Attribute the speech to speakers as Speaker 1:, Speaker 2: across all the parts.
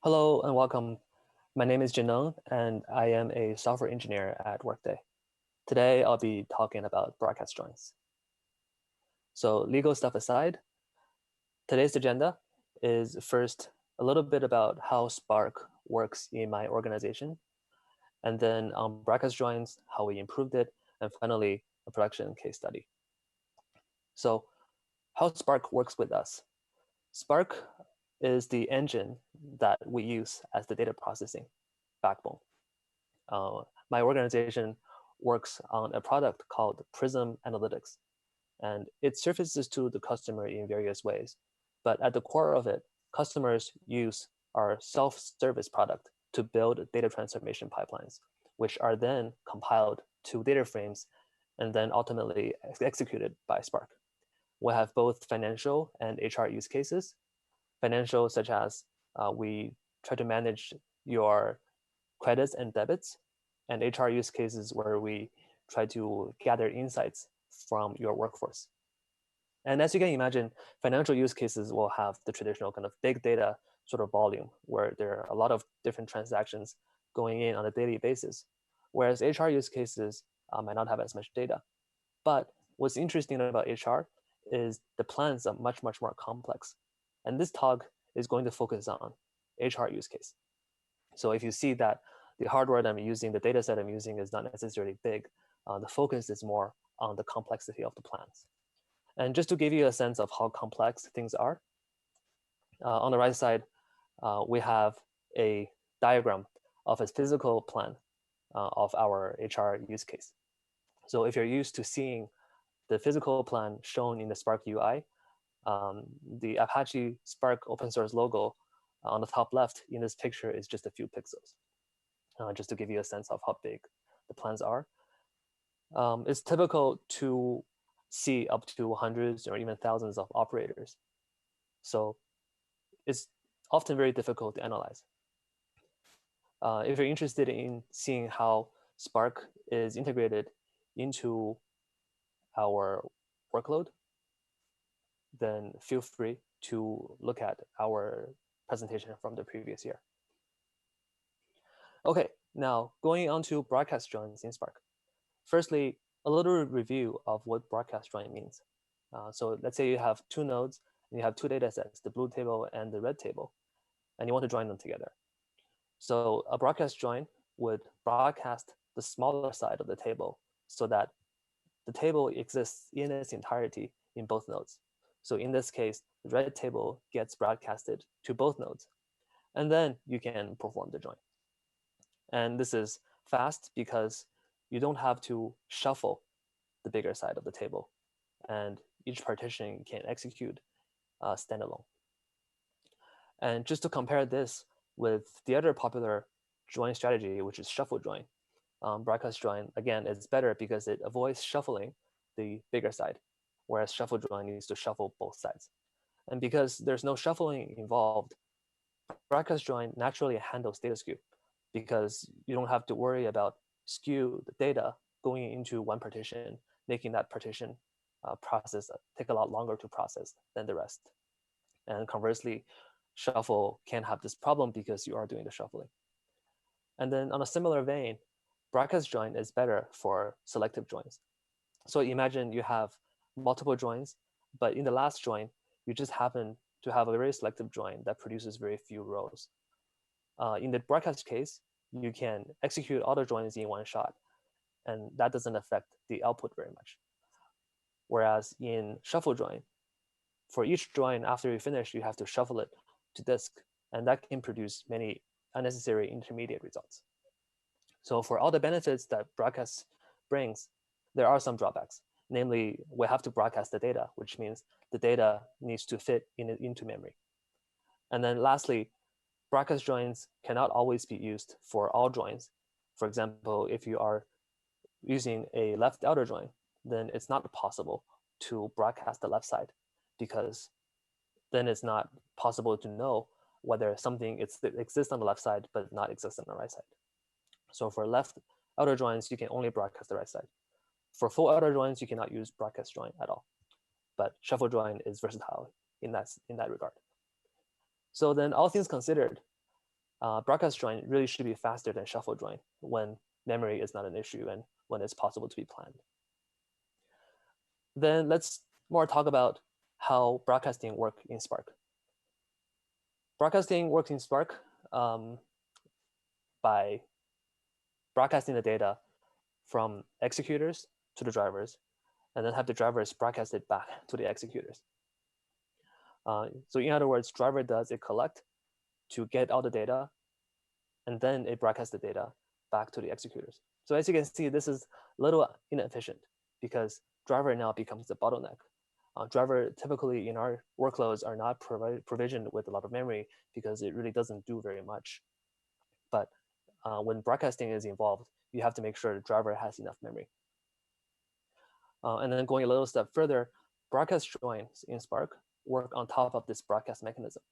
Speaker 1: Hello and welcome. My name is Janung and I am a software engineer at Workday. Today I'll be talking about broadcast joins. So legal stuff aside, today's agenda is first a little bit about how Spark works in my organization, and then on broadcast joins, how we improved it, and finally a production case study. So how Spark works with us. Spark is the engine that we use as the data processing backbone. My organization works on a product called Prism Analytics, and it surfaces to the customer in various ways. But at the core of it, customers use our self-service product to build data transformation pipelines, which are then compiled to data frames and then ultimately executed by Spark. We have both financial and HR use cases. Financial, such as we try to manage your credits and debits, and HR use cases where we try to gather insights from your workforce. And as you can imagine, financial use cases will have the traditional kind of big data sort of volume where there are a lot of different transactions going in on a daily basis, whereas HR use cases might not have as much data. But what's interesting about HR is the plans are much, much more complex. And this talk is going to focus on HR use case. So if you see that the hardware that I'm using, the data set I'm using is not necessarily big, the focus is more on the complexity of the plans. And just to give you a sense of how complex things are, on the right side, we have a diagram of a physical plan of our HR use case. So if you're used to seeing the physical plan shown in the Spark UI, the Apache Spark open source logo on the top left in this picture is just a few pixels, just to give you a sense of how big the plans are. It's typical to see up to hundreds or even thousands of operators. So it's often very difficult to analyze. If you're interested in seeing how Spark is integrated into our workload, then feel free to look at our presentation from the previous year. Okay, now going on to broadcast joins in Spark. Firstly, a little review of what broadcast join means. So let's say you have two nodes and you have two data sets, the blue table and the red table, and you want to join them together. So a broadcast join would broadcast the smaller side of the table so that the table exists in its entirety in both nodes. So in this case, the red table gets broadcasted to both nodes, and then you can perform the join. And this is fast because you don't have to shuffle the bigger side of the table, and each partition can execute standalone. And just to compare this with the other popular join strategy, which is shuffle join, broadcast join, again, is better because it avoids shuffling the bigger side, whereas shuffle join needs to shuffle both sides. And because there's no shuffling involved, broadcast join naturally handles data skew because you don't have to worry about skew the data going into one partition, making that partition process take a lot longer to process than the rest. And conversely, shuffle can have this problem because you are doing the shuffling. And then on a similar vein, broadcast join is better for selective joins. So imagine you have multiple joins, but in the last join, you just happen to have a very selective join that produces very few rows. In the broadcast case, you can execute all the joins in one shot, and that doesn't affect the output very much. Whereas in shuffle join, for each join after you finish, you have to shuffle it to disk, and that can produce many unnecessary intermediate results. So for all the benefits that broadcast brings, there are some drawbacks. Namely, we have to broadcast the data, which means the data needs to fit into memory. And then lastly, broadcast joins cannot always be used for all joins. For example, if you are using a left outer join, then it's not possible to broadcast the left side because then it's not possible to know whether something exists on the left side but not exist on the right side. So for left outer joins, you can only broadcast the right side. For full outer joins, you cannot use broadcast join at all. But shuffle join is versatile in that regard. So then all things considered, broadcast join really should be faster than shuffle join when memory is not an issue and when it's possible to be planned. Then let's more talk about how broadcasting works in Spark. Broadcasting works in Spark by broadcasting the data from executors to the drivers, and then have the drivers broadcast it back to the executors. So in other words, driver does a collect to get all the data, and then it broadcasts the data back to the executors. So as you can see, this is a little inefficient because driver now becomes the bottleneck. Driver typically in our workloads are not provisioned with a lot of memory because it really doesn't do very much. But when broadcasting is involved, you have to make sure the driver has enough memory. And then going a little step further, broadcast joins in Spark work on top of this broadcast mechanism.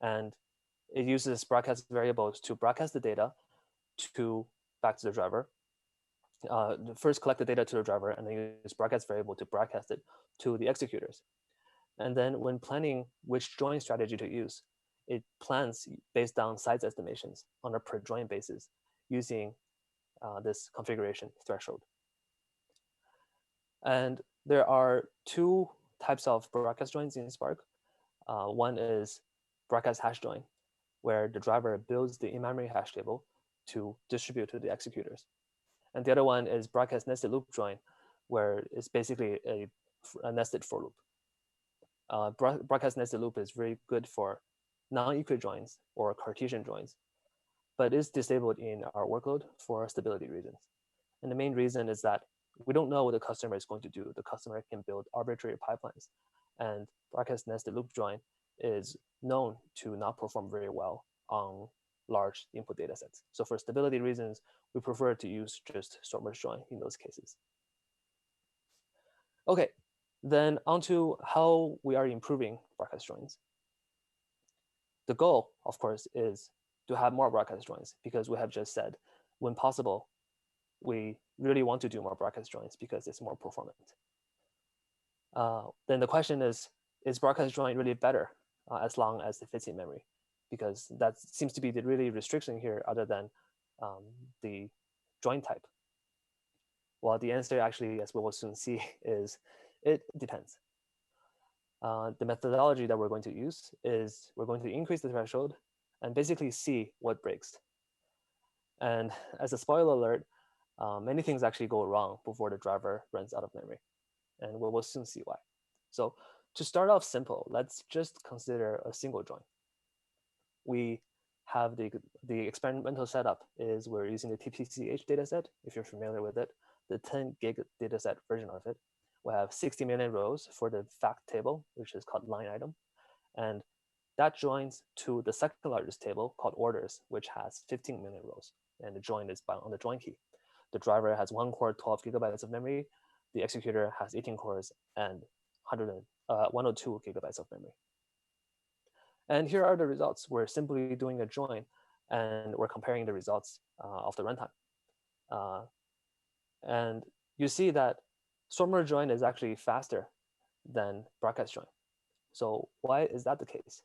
Speaker 1: And it uses broadcast variables to broadcast the data back to the driver. First collect the data to the driver, and then use broadcast variable to broadcast it to the executors. And then when planning which join strategy to use, it plans based on size estimations on a per join basis using this configuration threshold. And there are two types of broadcast joins in Spark. One is broadcast hash join, where the driver builds the in-memory hash table to distribute to the executors. And the other one is broadcast nested loop join, where it's basically a nested for loop. Broadcast nested loop is very good for non-equal joins or Cartesian joins, but is disabled in our workload for stability reasons. And the main reason is that we don't know what the customer is going to do. The customer can build arbitrary pipelines, and broadcast nested loop join is known to not perform very well on large input data sets. So for stability reasons, we prefer to use just sort merge join in those cases. Okay, then onto how we are improving broadcast joins. The goal, of course, is to have more broadcast joins because we have just said, when possible, we really want to do more broadcast joins because it's more performant. Then the question is broadcast join really better as long as it fits in memory? Because that seems to be the really restriction here other than the join type. Well, the answer actually, as we will soon see, is it depends. The methodology that we're going to use is we're going to increase the threshold and basically see what breaks. And as a spoiler alert, many things actually go wrong before the driver runs out of memory. And we will soon see why. So to start off simple, let's just consider a single join. We have the experimental setup is we're using the TPCH dataset, if you're familiar with it, the 10 gig dataset version of it. We have 60 million rows for the fact table, which is called line item. And that joins to the second largest table called orders, which has 15 million rows. And the join is bound on the join key. The driver has 1 core, 12 gigabytes of memory. The executor has 18 cores and 102 gigabytes of memory. And here are the results. We're simply doing a join, and we're comparing the results of the runtime. And you see that sort merge join is actually faster than broadcast join. So why is that the case?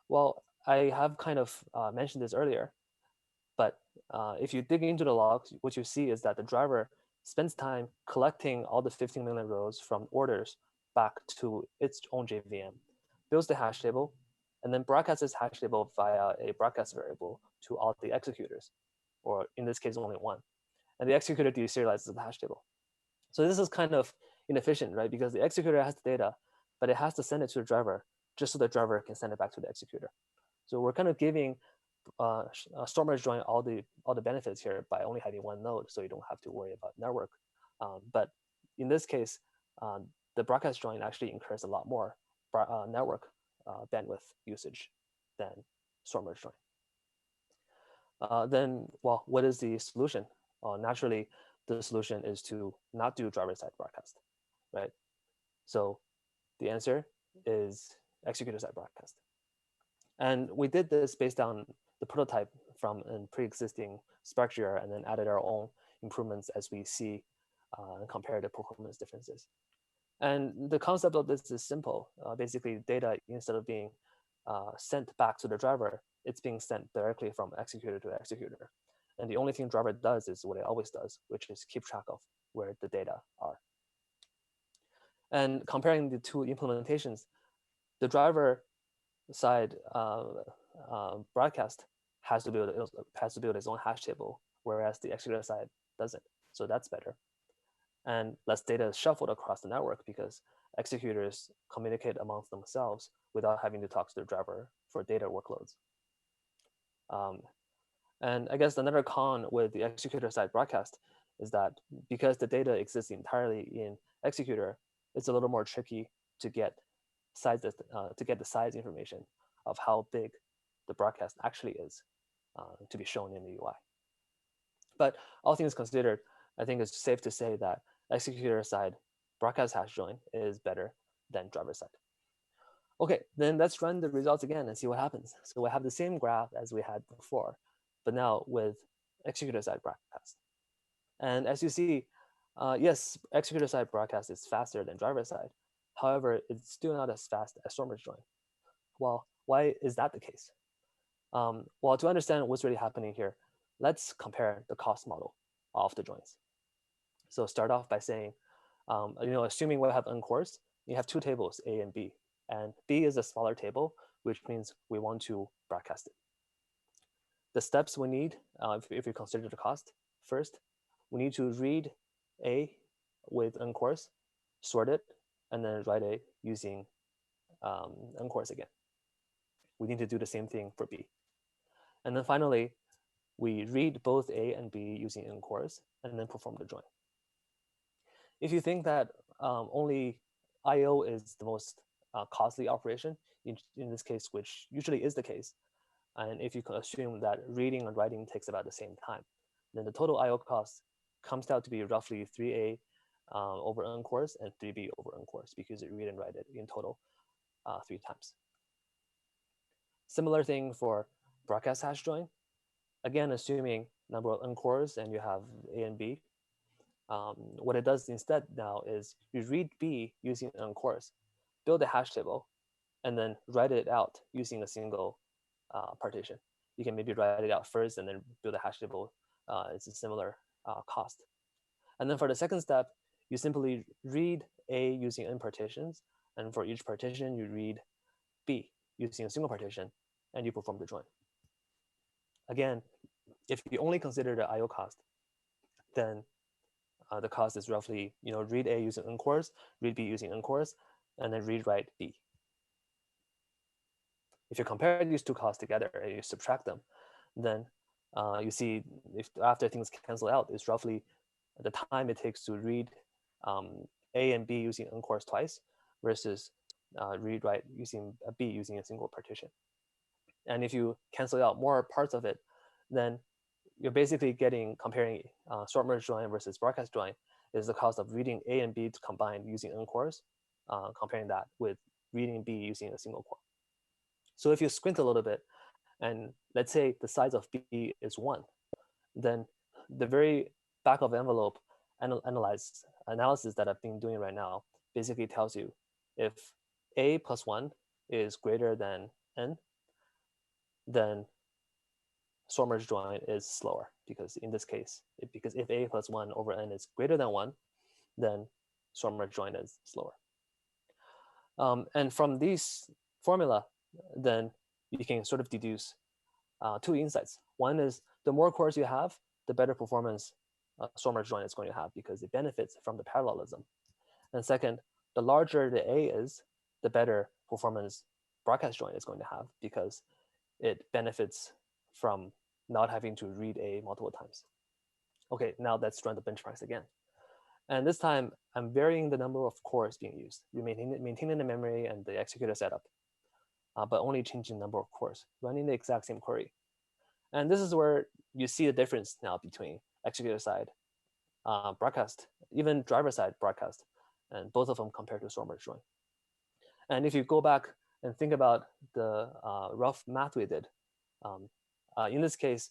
Speaker 1: Well, I have kind of mentioned this earlier, but if you dig into the logs, what you see is that the driver spends time collecting all the 15 million rows from orders back to its own JVM, builds the hash table, and then broadcasts this hash table via a broadcast variable to all the executors, or in this case, only one. And the executor deserializes the hash table. So this is kind of inefficient, right? Because the executor has the data, but it has to send it to the driver just so the driver can send it back to the executor. So we're kind of giving sort merge join all the benefits here by only having one node, so you don't have to worry about network. But in this case, the broadcast join actually incurs a lot more network bandwidth usage than sort merge join. Then, well, what is the solution? Naturally, the solution is to not do driver-side broadcast, right? So the answer is executor-side broadcast. And we did this based on the prototype from a pre-existing Spark JR and then added our own improvements as we see and compare the performance differences. And the concept of this is simple. Basically, data, instead of being sent back to the driver, it's being sent directly from executor to executor. And the only thing driver does is what it always does, which is keep track of where the data are. And comparing the two implementations, the driver side broadcast has to build its own hash table, whereas the executor side doesn't. So that's better. And less data is shuffled across the network because executors communicate amongst themselves without having to talk to the driver for data workloads. And I guess another con with the executor side broadcast is that because the data exists entirely in executor, it's a little more tricky to get the size information of how big the broadcast actually is to be shown in the UI. But all things considered, I think it's safe to say that executor side broadcast hash join is better than driver side. Okay, then let's run the results again and see what happens. So we have the same graph as we had before, but now with executor side broadcast. And as you see, yes, executor side broadcast is faster than driver side. However, it's still not as fast as storm merge join. Well, why is that the case? Well, to understand what's really happening here, let's compare the cost model of the joins. So start off by saying, assuming we have n cores, you have two tables, A and B. And B is a smaller table, which means we want to broadcast it. The steps we need, if you consider the cost, first, we need to read A with n cores, sort it, and then write A using n cores again. We need to do the same thing for B. And then finally, we read both A and B using n cores, and then perform the join. If you think that only I/O is the most costly operation, in this case, which usually is the case, and if you can assume that reading and writing takes about the same time, then the total I/O cost comes out to be roughly 3A over n cores and 3B over n cores, because you read and write it in total 3 times. Similar thing for broadcast hash join. Again, assuming number of n cores and you have A and B, what it does instead now is you read B using n cores, build a hash table, and then write it out using a single partition. You can maybe write it out first and then build a hash table. It's a similar cost. And then for the second step, you simply read A using n partitions, and for each partition, you read B using a single partition, and you perform the join. Again, if you only consider the I/O cost, then the cost is roughly, read A using n cores, read B using n cores, and then read write B. If you compare these two costs together and you subtract them, then you see if after things cancel out, it's roughly the time it takes to read A and B using n cores twice versus read write using B using a single partition. And if you cancel out more parts of it, then you're basically comparing sort merge join versus broadcast join is the cost of reading A and B combined using n cores, comparing that with reading B using a single core. So if you squint a little bit, and let's say the size of B is 1, then the very back of the envelope analysis that I've been doing right now basically tells you if A plus 1 is greater than n, then sort merge join is slower, because in this case, because if A plus 1 over n is greater than 1, then sort merge join is slower. And from this formula, then you can sort of deduce 2 insights. One is the more cores you have, the better performance sort merge join is going to have, because it benefits from the parallelism. And second, the larger the A is, the better performance broadcast join is going to have, because it benefits from not having to read A multiple times. Okay, now let's run the benchmarks again. And this time, I'm varying the number of cores being used. We maintaining the memory and the executor setup, but only changing the number of cores, running the exact same query. And this is where you see the difference now between executor side broadcast, even driver side broadcast, and both of them compared to sort merge join. And if you go back and think about the rough math we did, in this case,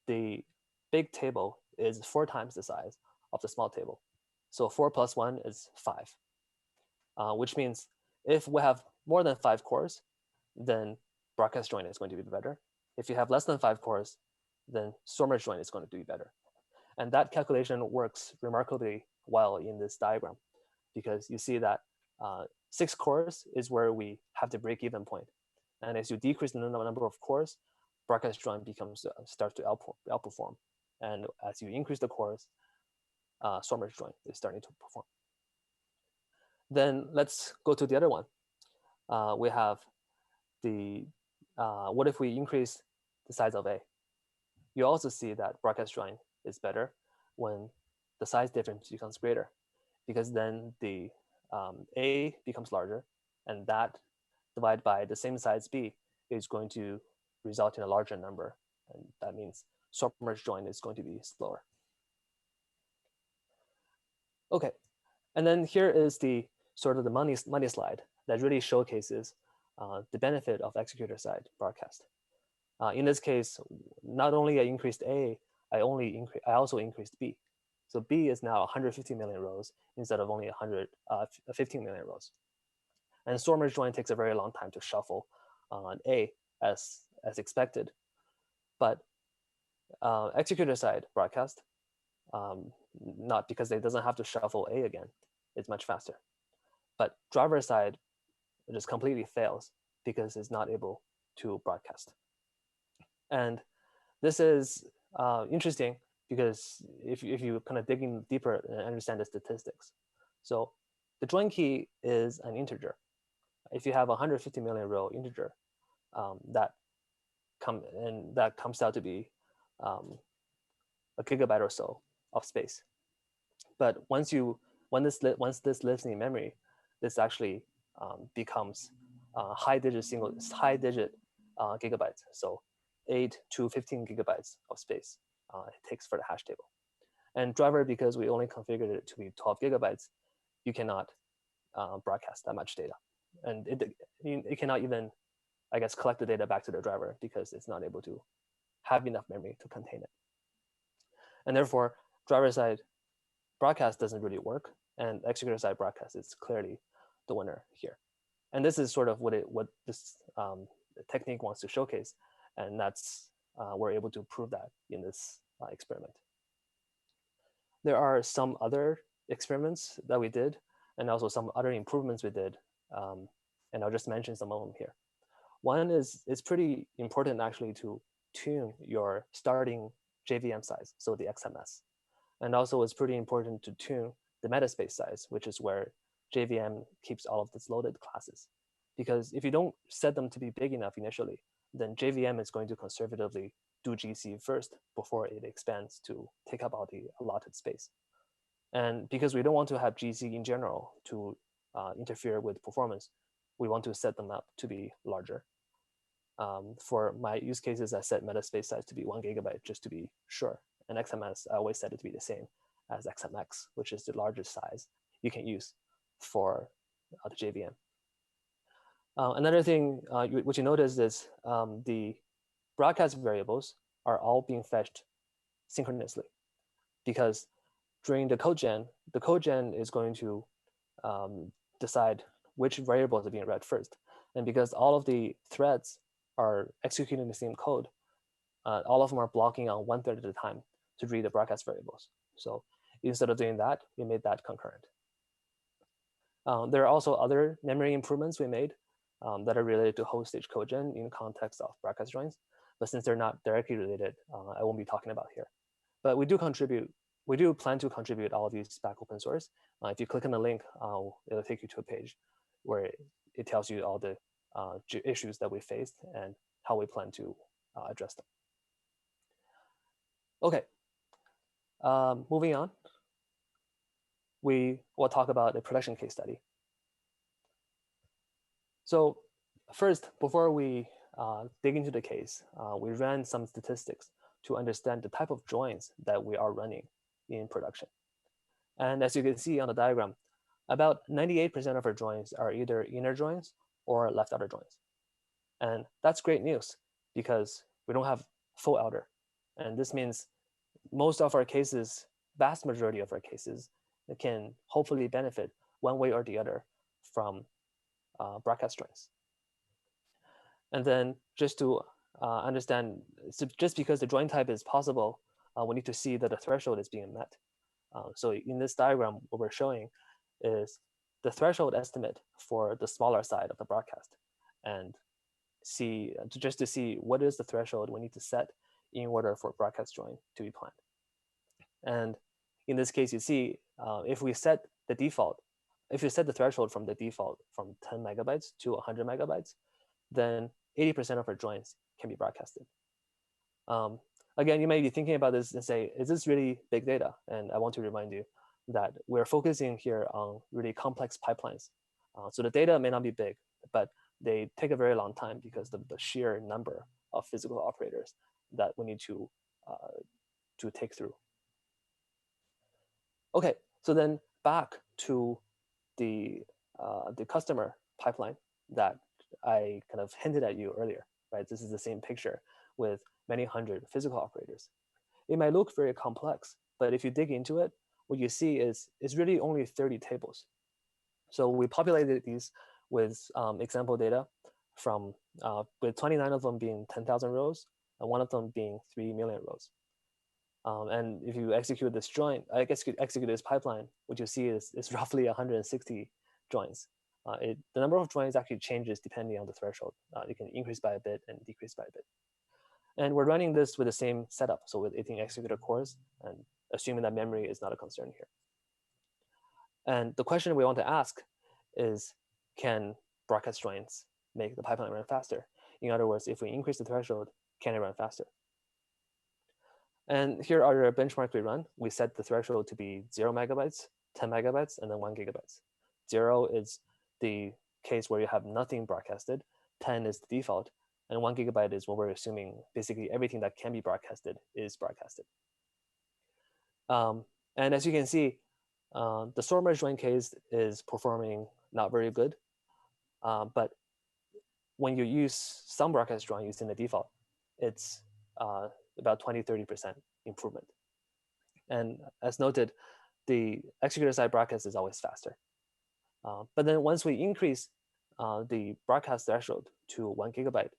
Speaker 1: the big table is 4 times the size of the small table. So 4 plus 1 is 5, which means if we have more than 5 cores, then broadcast join is going to be better. If you have less than 5 cores, then store merge join is going to be better. And that calculation works remarkably well in this diagram, because you see that 6 cores is where we have the break-even point. And as you decrease the number of cores, broadcast join starts to outperform. And as you increase the cores, store merge join is starting to perform. Then let's go to the other one. We have the, what if we increase the size of A? You also see that broadcast join is better when the size difference becomes greater, because then the A becomes larger, and that divided by the same size B is going to result in a larger number. And that means swap merge join is going to be slower. Okay, and then here is the sort of the money slide that really showcases the benefit of executor-side broadcast. In this case, not only I increased A, I also increased B. So B is now 150 million rows instead of only 15 million rows. And store merge join takes a very long time to shuffle on A as expected. But executor-side broadcast, not because it doesn't have to shuffle A again, it's much faster. But driver side just completely fails because it's not able to broadcast. And this is interesting because if you kind of dig in deeper and understand the statistics. So the join key is an integer. If you have 150 million row integer, that comes out to be a gigabyte or so of space. But once this lives in memory, this actually becomes high digit gigabytes. So 8 to 15 gigabytes of space it takes for the hash table. And driver, because we only configured it to be 12 gigabytes, you cannot broadcast that much data. And it cannot even, I guess, collect the data back to the driver because it's not able to have enough memory to contain it. And therefore, driver-side broadcast doesn't really work, and executor-side broadcast is clearly the winner here. And this is sort of what this technique wants to showcase, and that's we're able to prove that in this experiment. There are some other experiments that we did, and also some other improvements we did, and I'll just mention some of them here. One is it's pretty important actually to tune your starting JVM size, so the XMS. And also it's pretty important to tune the metaspace size, which is where JVM keeps all of its loaded classes. Because if you don't set them to be big enough initially, then JVM is going to conservatively do GC first before it expands to take up all the allotted space. And because we don't want to have GC in general to interfere with performance, we want to set them up to be larger. For my use cases, I set metaspace size to be 1 gigabyte just to be sure. And XMS, I always set it to be the same as XMX, which is the largest size you can use for the JVM. Another thing which you notice is the broadcast variables are all being fetched synchronously, because during the code gen is going to decide which variables are being read first. And because all of the threads are executing the same code, all of them are blocking on 1/3 at a time to read the broadcast variables. So instead of doing that, we made that concurrent. There are also other memory improvements we made that are related to host stage codegen in context of broadcast joins. But since they're not directly related, I won't be talking about here. But we do plan to contribute all of these back open source. If you click on the link, it'll take you to a page where it tells you all the issues that we faced and how we plan to address them. Okay, moving on. We will talk about a production case study. So first, before we dig into the case, we ran some statistics to understand the type of joins that we are running in production. And as you can see on the diagram, about 98% of our joins are either inner joins or left outer joins. And that's great news because we don't have full outer. And this means most of our cases, vast majority of our cases, can hopefully benefit one way or the other from broadcast joins. And then just to understand, so just because the join type is possible, we need to see that the threshold is being met. So in this diagram, what we're showing is the threshold estimate for the smaller side of the broadcast, and see just to see what is the threshold we need to set in order for broadcast join to be planned. And in this case, you see, if we set the default, if you set the threshold from the default from 10 megabytes to 100 megabytes, then 80% of our joins can be broadcasted. Again, you may be thinking about this and say, is this really big data? And I want to remind you that we're focusing here on really complex pipelines. So the data may not be big, but they take a very long time because of the sheer number of physical operators that we need to take through. Okay, so then back to the customer pipeline that I kind of hinted at you earlier, right? This is the same picture with many hundred physical operators. It might look very complex, but if you dig into it, what you see is it's really only 30 tables. So we populated these with example data from with 29 of them being 10,000 rows and one of them being 3 million rows. And if you execute this join, execute this pipeline, what you see is roughly 160 joins. The number of joins actually changes depending on the threshold. It can increase by a bit and decrease by a bit. And we're running this with the same setup, so with 18 executor cores, and assuming that memory is not a concern here. And the question we want to ask is, can broadcast joins make the pipeline run faster? In other words, if we increase the threshold, can it run faster? And here are the benchmarks we run. We set the threshold to be 0 megabytes, 10 megabytes, and then 1 gigabytes. 0 is the case where you have nothing broadcasted. 10 is the default. And 1 gigabyte is what we're assuming basically everything that can be broadcasted is broadcasted. And as you can see, the store merge join case is performing not very good. But when you use some broadcast join using the default, it's about 20-30% improvement. And as noted, the executor-side broadcast is always faster. But then once we increase the broadcast threshold to 1 gigabyte,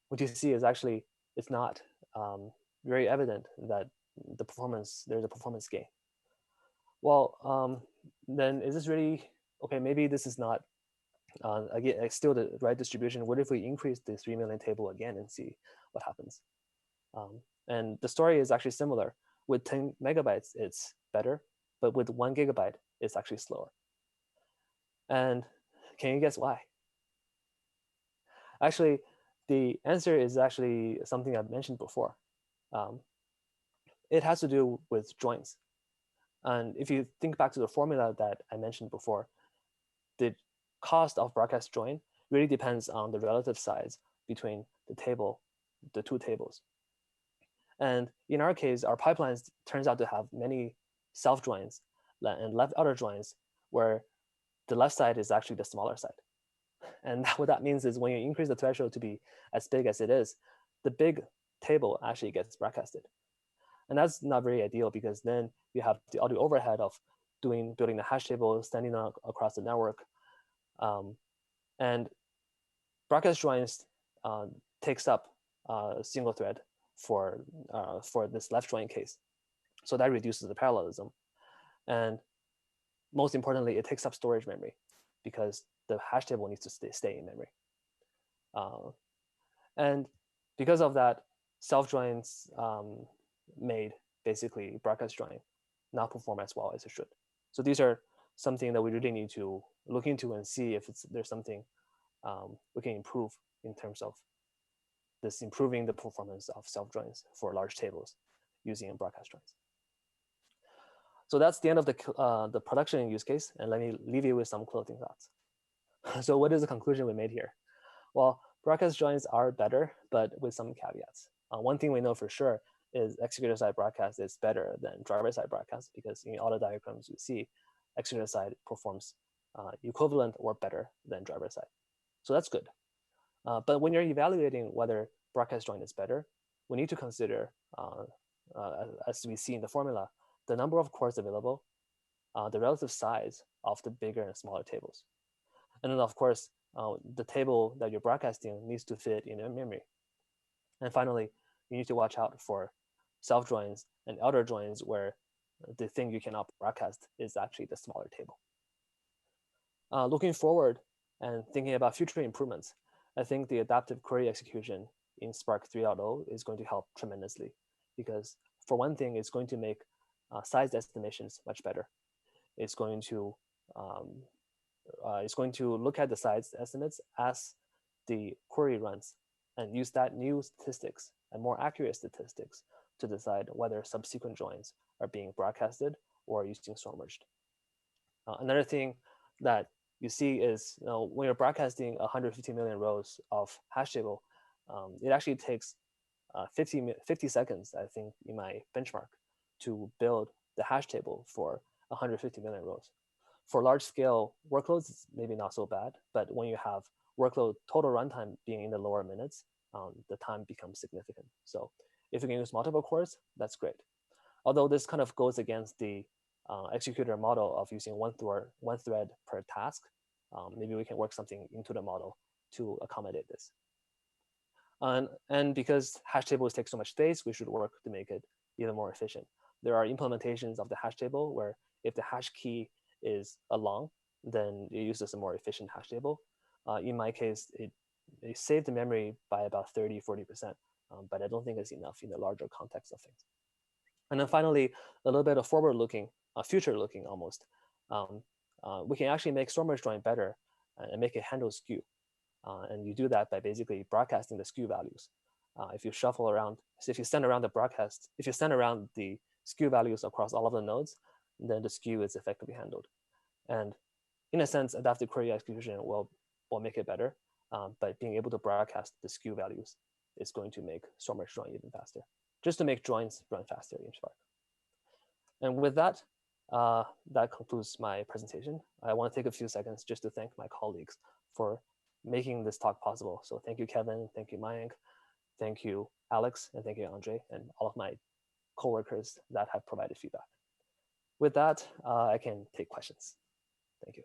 Speaker 1: what you see is actually it's not very evident that there's a performance gain. Well, then is this really, okay, maybe this is not again, still the right distribution. What if we increase the 3 million table again and see what happens? And the story is actually similar. With 10 megabytes, it's better, but with 1 gigabyte, it's actually slower. And can you guess why? Actually, the answer is actually something I've mentioned before. It has to do with joins. And if you think back to the formula that I mentioned before, the cost of broadcast join really depends on the relative size between the two tables. And in our case, our pipelines turns out to have many self joins and left outer joins where the left side is actually the smaller side. And what that means is when you increase the threshold to be as big as it is, the big table actually gets broadcasted. And that's not very ideal because then you have all the overhead of building the hash table, sending it across the network. And broadcast joins takes up a single thread for this left join case. So that reduces the parallelism. And most importantly, it takes up storage memory because the hash table needs to stay in memory. And because of that, self joins made basically broadcast join not perform as well as it should. So these are something that we really need to look into and see if there's something we can improve in terms of this improving the performance of self joins for large tables using broadcast joins. So that's the end of the production use case, and let me leave you with some closing thoughts. So what is the conclusion we made here? Well, broadcast joins are better, but with some caveats. One thing we know for sure is executor-side broadcast is better than driver-side broadcast because in all the diagrams you see, executor-side performs equivalent or better than driver-side. So that's good. But when you're evaluating whether broadcast join is better, we need to consider, as we see in the formula, the number of cores available, the relative size of the bigger and smaller tables. And then of course, the table that you're broadcasting needs to fit in memory. And finally, you need to watch out for self joins and outer joins where the thing you cannot broadcast is actually the smaller table. Looking forward and thinking about future improvements, I think the adaptive query execution in Spark 3.0 is going to help tremendously, because for one thing, it's going to make size estimations much better. It's going to look at the size estimates as the query runs and use that new statistics and more accurate statistics to decide whether subsequent joins are being broadcasted or using storm merged. Another thing that you see is, when you're broadcasting 150 million rows of hash table, it actually takes 50 seconds, I think, in my benchmark, to build the hash table for 150 million rows. For large scale workloads, it's maybe not so bad, but when you have workload total runtime being in the lower minutes, the time becomes significant. So if you can use multiple cores, that's great. Although this kind of goes against the executor model of using one thread per task, maybe we can work something into the model to accommodate this. And because hash tables take so much space, we should work to make it even more efficient. There are implementations of the hash table where if the hash key is a long, then it uses a more efficient hash table. In my case, it saved the memory by about 30–40%, but I don't think it's enough in the larger context of things. And then finally, a little bit of forward-looking, future-looking almost. We can actually make storm merge join better and make it handle skew. And you do that by basically broadcasting the skew values. If you shuffle around, so if you send around the skew values across all of the nodes, then the skew is effectively handled. And in a sense, adaptive query execution will make it better, but being able to broadcast the skew values is going to make storm merge join even faster, just to make joins run faster in Spark. And with that, that concludes my presentation. I want to take a few seconds just to thank my colleagues for making this talk possible. So thank you, Kevin. Thank you, Mayank. Thank you, Alex. And thank you, Andre, and all of my coworkers that have provided feedback. With that, I can take questions. Thank you.